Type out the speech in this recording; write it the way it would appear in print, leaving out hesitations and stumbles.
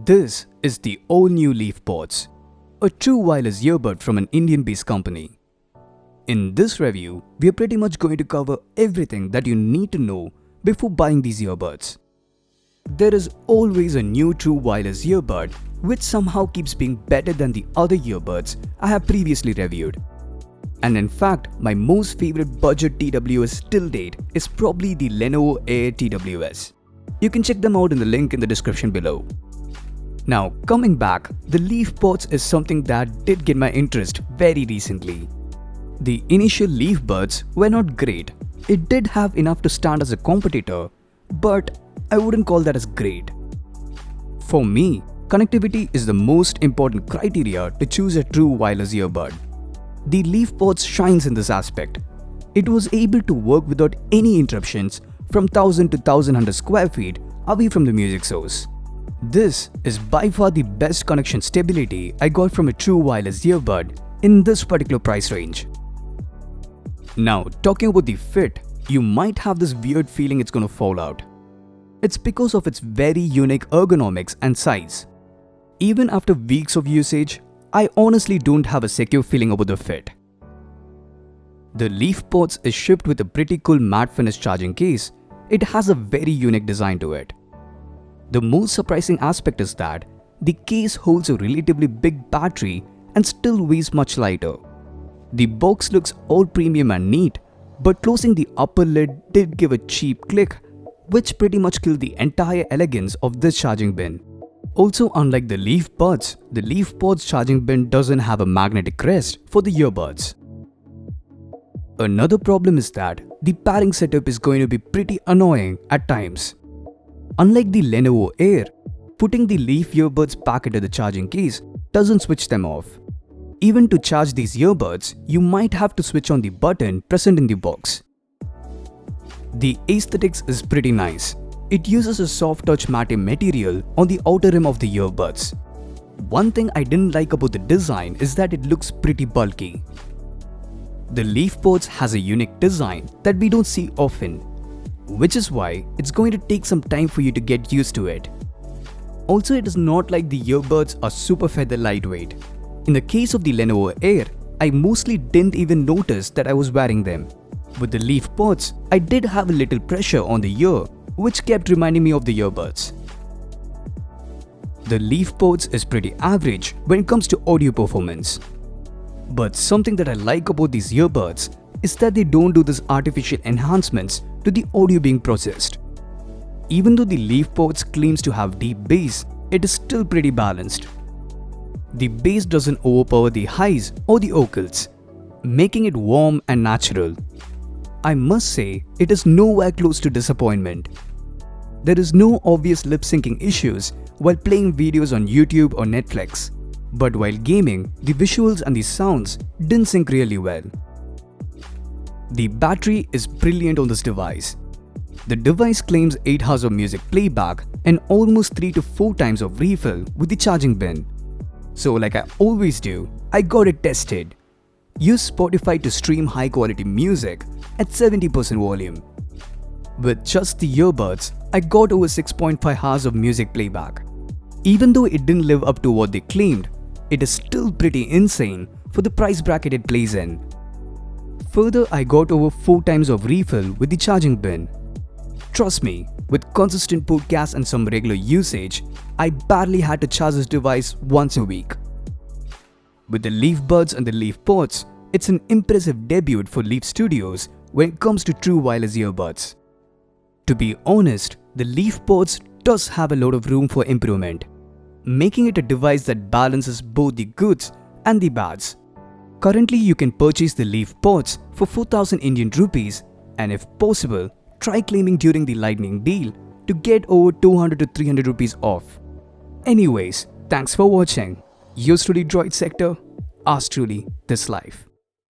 This is the all-new LeafPods, a true wireless earbud from an Indian-based company. In this review, we are pretty much going to cover everything that you need to know before buying these earbuds. There is always a new true wireless earbud which somehow keeps being better than the other earbuds I have previously reviewed. And in fact, my most favorite budget TWS till date is probably the Lenovo Air TWS. You can check them out in the link in the description below. Now, coming back, the LeafPods is something that did get my interest very recently. The initial LeafBuds were not great. It did have enough to stand as a competitor, but I wouldn't call that as great. For me, connectivity is the most important criteria to choose a true wireless earbud. The LeafPods shines in this aspect. It was able to work without any interruptions from 1000 to 1100 square feet away from the music source. This is by far the best connection stability I got from a true wireless earbud in this particular price range. Now, talking about the fit, you might have this weird feeling it's gonna fall out. It's because of its very unique ergonomics and size. Even after weeks of usage, I honestly don't have a secure feeling about the fit. The LeafPods is shipped with a pretty cool matte finish charging case. It has a very unique design to it. The most surprising aspect is that the case holds a relatively big battery and still weighs much lighter. The box looks all premium and neat, but closing the upper lid did give a cheap click, which pretty much killed the entire elegance of this charging bin. Also, unlike the LeafPods charging bin doesn't have a magnetic rest for the earbuds. Another problem is that the pairing setup is going to be pretty annoying at times. Unlike the Lenovo Air, putting the Leaf earbuds back into the charging case doesn't switch them off. Even to charge these earbuds, you might have to switch on the button present in the box. The aesthetics is pretty nice. It uses a soft touch matte material on the outer rim of the earbuds. One thing I didn't like about the design is that it looks pretty bulky. The LeafPods has a unique design that we don't see often, which is why it's going to take some time for you to get used to it. Also, it is not like the earbuds are super feather lightweight. In the case of the Lenovo Air, I mostly didn't even notice that I was wearing them. With the LeafPods, I did have a little pressure on the ear, which kept reminding me of the earbuds. The LeafPods is pretty average when it comes to audio performance. But something that I like about these earbuds is that they don't do this artificial enhancements to the audio being processed. Even though the LeafPods claims to have deep bass, it is still pretty balanced. The bass doesn't overpower the highs or the vocals, making it warm and natural. I must say, it is nowhere close to disappointment. There is no obvious lip syncing issues while playing videos on YouTube or Netflix, but while gaming, the visuals and the sounds didn't sync really well. The battery is brilliant on this device. The device claims 8 hours of music playback and almost 3 to 4 times of refill with the charging bin. So like I always do, I got it tested. Use Spotify to stream high quality music at 70% volume. With just the earbuds, I got over 6.5 hours of music playback. Even though it didn't live up to what they claimed, it is still pretty insane for the price bracket it plays in. Further, I got over 4 times of refill with the charging bin. Trust me, with consistent podcasts and some regular usage, I barely had to charge this device once a week. With the LeafBuds and the LeafPods, it's an impressive debut for Leaf Studios when it comes to true wireless earbuds. To be honest, the LeafPods does have a lot of room for improvement, making it a device that balances both the goods and the bads. Currently, you can purchase the LeafPods for 4,000 Indian rupees, and if possible, try claiming during the lightning deal to get over 200 to 300 rupees off. Anyways, thanks for watching. Yours truly, Droid Sector. Ours truly, this life.